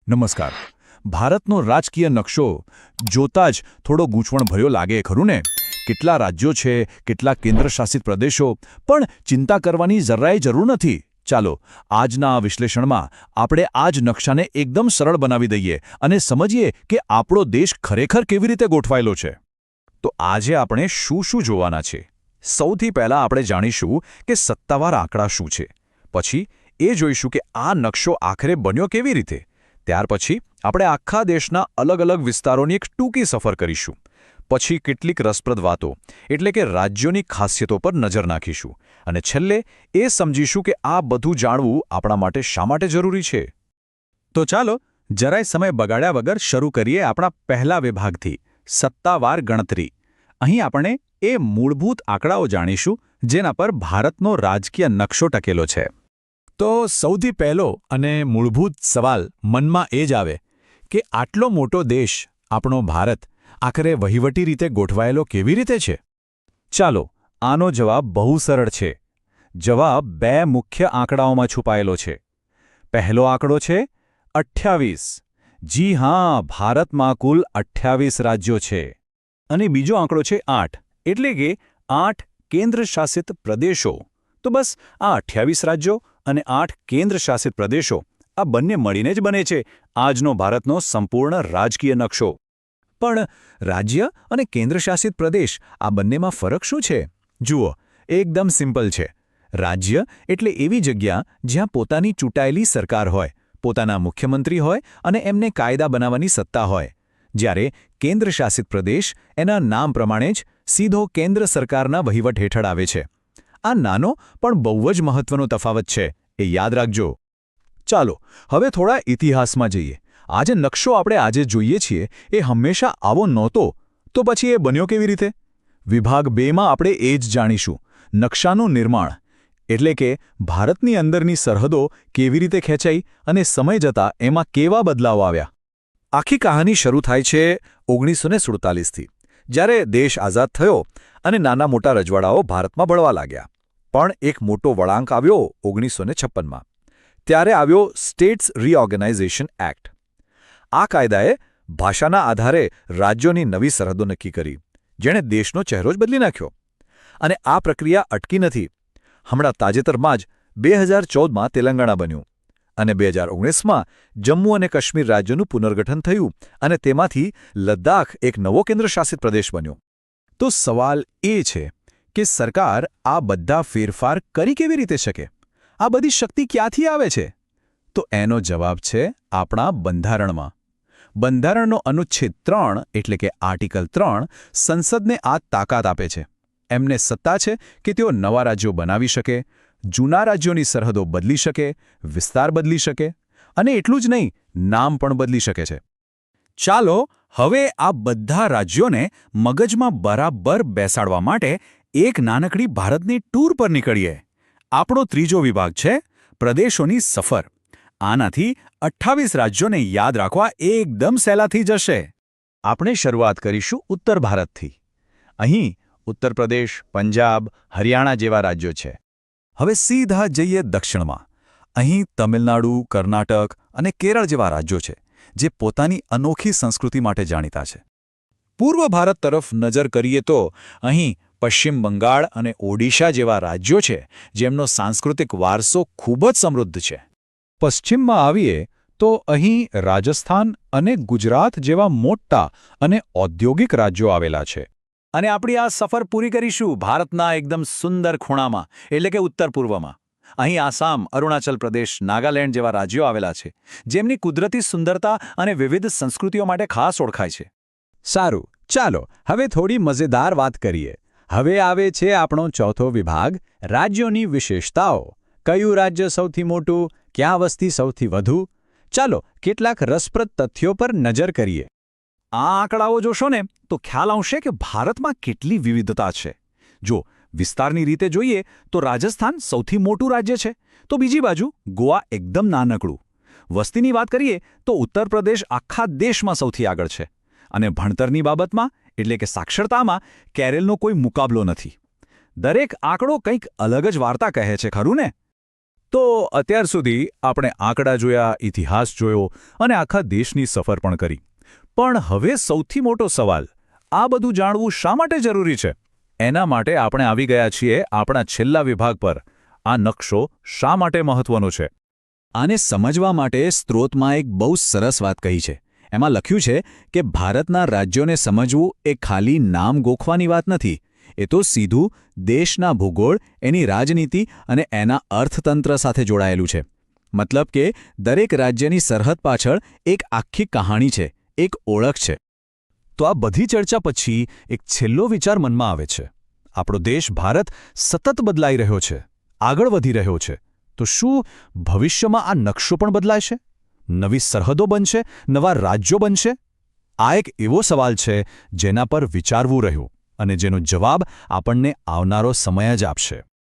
નમસ્કાર. ભારતનો રાજકીય નકશો જોતા જ થોડો ગૂંચવણભર્યો લાગે ખરું ને? કેટલા રાજ્યો છે, કેટલા કેન્દ્રશાસિત પ્રદેશો, પણ ચિંતા કરવાની જરાય જરૂર નથી. ચાલો આજના આ વિશ્લેષણમાં આપણે આ જ નકશાને એકદમ સરળ બનાવી દઈએ અને સમજીએ કે આપણો દેશ ખરેખર કેવી રીતે ગોઠવાયેલો છે. તો આજે આપણે શું શું જોવાના છે? સૌથી પહેલાં આપણે જાણીશું કે સત્તાવાર આંકડા શું છે. પછી એ જોઈશું કે આ નકશો આખરે બન્યો કેવી રીતે. ત્યાર પછી આપણે આખા દેશના અલગ અલગ વિસ્તારોની એક ટૂંકી સફર કરીશું. પછી કેટલીક રસપ્રદ વાતો એટલે કે રાજ્યોની ખાસિયતો પર નજર નાખીશું. અને છેલ્લે એ સમજીશું કે આ બધું જાણવું આપણા માટે શા માટે જરૂરી છે. તો ચાલો જરાય સમય બગાડ્યા વગર શરૂ કરીએ આપણા પહેલા વિભાગથી, સત્તાવાર ગણતરી. અહીં આપણે એ મૂળભૂત આંકડાઓ જાણીશું જેના પર ભારતનો રાજકીય નકશો ટકેલો છે. તો સૌથી પહેલો અને મૂળભૂત સવાલ મનમાં એ જ આવે કે આટલો મોટો દેશ, આપણો ભારત, આખરે વહીવટી રીતે ગોઠવાયેલો કેવી રીતે છે? ચાલો, આનો જવાબ બહુ સરળ છે. જવાબ બે મુખ્ય આંકડાઓમાં છુપાયેલો છે. પહેલો આંકડો છે 28. જી હા, ભારતમાં કુલ 28 રાજ્યો છે. અને બીજો આંકડો છે 8, એટલે કે 8 કેન્દ્રશાસિત પ્રદેશો. તો બસ આ 28 રાજ્યો અને 8 કેન્દ્રશાસિત પ્રદેશો, આ બંને મળીને જ બને છે આજનો ભારતનો સંપૂર્ણ રાજકીય નકશો. પણ રાજ્ય અને કેન્દ્રશાસિત પ્રદેશ, આ બંનેમાં ફરક શું છે? જુઓ, એકદમ સિમ્પલ છે. રાજ્ય એટલે એવી જગ્યા જ્યાં પોતાની ચૂંટાયેલી સરકાર હોય, પોતાના મુખ્યમંત્રી હોય અને એમને કાયદા બનાવવાની સત્તા હોય. જ્યારે કેન્દ્રશાસિત પ્રદેશ એના નામ પ્રમાણે જ સીધો કેન્દ્ર સરકારના વહીવટ હેઠળ આવે છે. આ નાનો પણ બહુ જ મહત્વનો તફાવત છે, એ યાદ રાખજો. ચાલો હવે થોડા ઇતિહાસમાં જઈએ. આ જે નકશો આપણે આજે જોઈએ છીએ એ હંમેશા આવો નહોતો. તો પછી એ બન્યો કેવી રીતે? વિભાગ 2માં આપણે એ જ જાણીશું. નકશાનું નિર્માણ એટલે કે ભારતની અંદરની સરહદો કેવી રીતે ખેંચાઈ અને સમય જતાં એમાં કેવા બદલાવ આવ્યા. આખી કહાની શરૂ થાય છે 1947થી, જ્યારે દેશ આઝાદ થયો અને નાના મોટા રજવાડાઓ ભારતમાં બળવા લાગ્યા. પણ એક મોટો વળાંક આવ્યો 1956માં. ત્યારે આવ્યો સ્ટેટ્સ રીઓર્ગેનાઇઝેશન એક્ટ. આ કાયદાએ ભાષાના આધારે રાજ્યોની નવી સરહદો નક્કી કરી, જેણે દેશનો ચહેરો જ બદલી નાખ્યો. અને આ પ્રક્રિયા અટકી નથી. હમણાં તાજેતરમાં જ 2014માં તેલંગાણા બન્યું અને 2019માં જમ્મુ અને કાશ્મીર રાજ્યનું પુનર્ગઠન થયું અને તેમાંથી લદ્દાખ એક નવો કેન્દ્રશાસિત પ્રદેશ બન્યો. તો સવાલ એ છે કે સરકાર આ બધા ફેરફાર કરી કેવી રીતે શકે? આ બધી શક્તિ ક્યાંથી આવે છે? તો એનો જવાબ છે આપણા બંધારણમાં. બંધારણનો અનુચ્છેદ 3 એટલે કે આર્ટિકલ 3 સંસદને આ તાકાત આપે છે. એમને સત્તા છે કે તેઓ નવા રાજ્યો બનાવી શકે, જૂના રાજ્યોની સરહદો બદલી શકે, વિસ્તાર બદલી શકે અને એટલું જ નહીં, નામ પણ બદલી શકે છે. ચાલો હવે આ બધા રાજ્યોને મગજમાં બરાબર બેસાડવા માટે એક નાનકડી ભારતની ટૂર પર નીકળીએ. આપણો ત્રીજો વિભાગ છે પ્રદેશોની સફર. આનાથી 28 રાજ્યોને યાદ રાખવા એકદમ સહેલાથી જશે. આપણે શરૂઆત કરીશું ઉત્તર ભારતથી. અહીં ઉત્તર પ્રદેશ, પંજાબ, હરિયાણા જેવા રાજ્યો છે. હવે સીધા જઈએ દક્ષિણમાં. અહીં તમિલનાડુ, કર્ણાટક અને કેરળ જેવા રાજ્યો છે, જે પોતાની અનોખી સંસ્કૃતિ માટે જાણીતા છે. પૂર્વ ભારત તરફ નજર કરીએ તો અહીં પશ્ચિમ બંગાળ અને ઓડિશા જેવા રાજ્યો છે, જેમનો સાંસ્કૃતિક વારસો ખૂબ જ સમૃદ્ધ છે. પશ્ચિમમાં આવીએ તો અહીં રાજસ્થાન અને ગુજરાત જેવા મોટા અને ઔદ્યોગિક રાજ્યો આવેલા છે. અને આપણી આ સફર પૂરી કરીશું ભારતના એકદમ સુંદર ખૂણામાં, એટલે કે ઉત્તર પૂર્વમાં. અહીં આસામ, અરુણાચલ પ્રદેશ, નાગાલેન્ડ જેવા રાજ્યો આવેલા છે, જેમની કુદરતી સુંદરતા અને વિવિધ સંસ્કૃતિઓ માટે ખાસ ઓળખાય છે. સારું, ચાલો હવે થોડી મજેદાર વાત કરીએ. હવે આવે છે આપણો ચોથો વિભાગ, રાજ્યોની વિશેષતાઓ. કયું રાજ્ય સૌથી મોટું, ક્યાં વસ્તી સૌથી વધુ? ચાલો કેટલાક રસપ્રદ તથ્યો પર નજર કરીએ. આ આંકડાઓ જોશો ને તો ખ્યાલ આવશે કે ભારતમાં કેટલી વિવિધતા છે. જો વિસ્તારની રીતે જોઈએ તો રાજસ્થાન સૌથી મોટું રાજ્ય છે, તો બીજી બાજુ ગોવા એકદમ નાનકડું. વસ્તીની વાત કરીએ તો ઉત્તર પ્રદેશ આખા દેશમાં સૌથી આગળ છે. અને ભણતરની બાબતમાં એટલે કે સાક્ષરતામાં કેરળનો કોઈ મુકાબલો નથી. દરેક આંકડો કંઈક અલગ જ વાર્તા કહે છે, ખરું ને? તો અત્યાર સુધી આપણે આંકડા જોયા, ઇતિહાસ જોયો અને આખા દેશની સફર પણ કરી. પણ હવે સૌથી મોટો સવાલ, આ બધું જાણવું શા માટે જરૂરી છે? એના માટે આપણે આવી ગયા છીએ આપણા છેલ્લા વિભાગ પર. આ નકશો શા માટે મહત્વનો છે? આને સમજવા માટે સ્ત્રોતમાં એક બહુ સરસ વાત કહી છે. એમાં લખ્યું છે કે ભારતના રાજ્યોને સમજવું એ ખાલી નામ ગોખવાની વાત નથી. એ તો સીધું દેશના ભૂગોળ, એની રાજનીતિ અને એના અર્થતંત્ર સાથે જોડાયેલું છે. મતલબ કે દરેક રાજ્યની સરહદ પાછળ એક આખી કહાણી છે, એક ઓળખ છે. તો આ બધી ચર્ચા પછી એક છેલ્લો વિચાર મનમાં આવે છે. આપણો દેશ ભારત સતત બદલાઈ રહ્યો છે, આગળ વધી રહ્યો છે. તો શું ભવિષ્યમાં આ નકશો પણ બદલાશે? નવી સરહદો બનશે, નવા રાજ્યો બનશે? આ એક એવો સવાલ છે જેના પર વિચારવું રહ્યું અને જેનો જવાબ આપણને આવનારો સમય જ આપશે.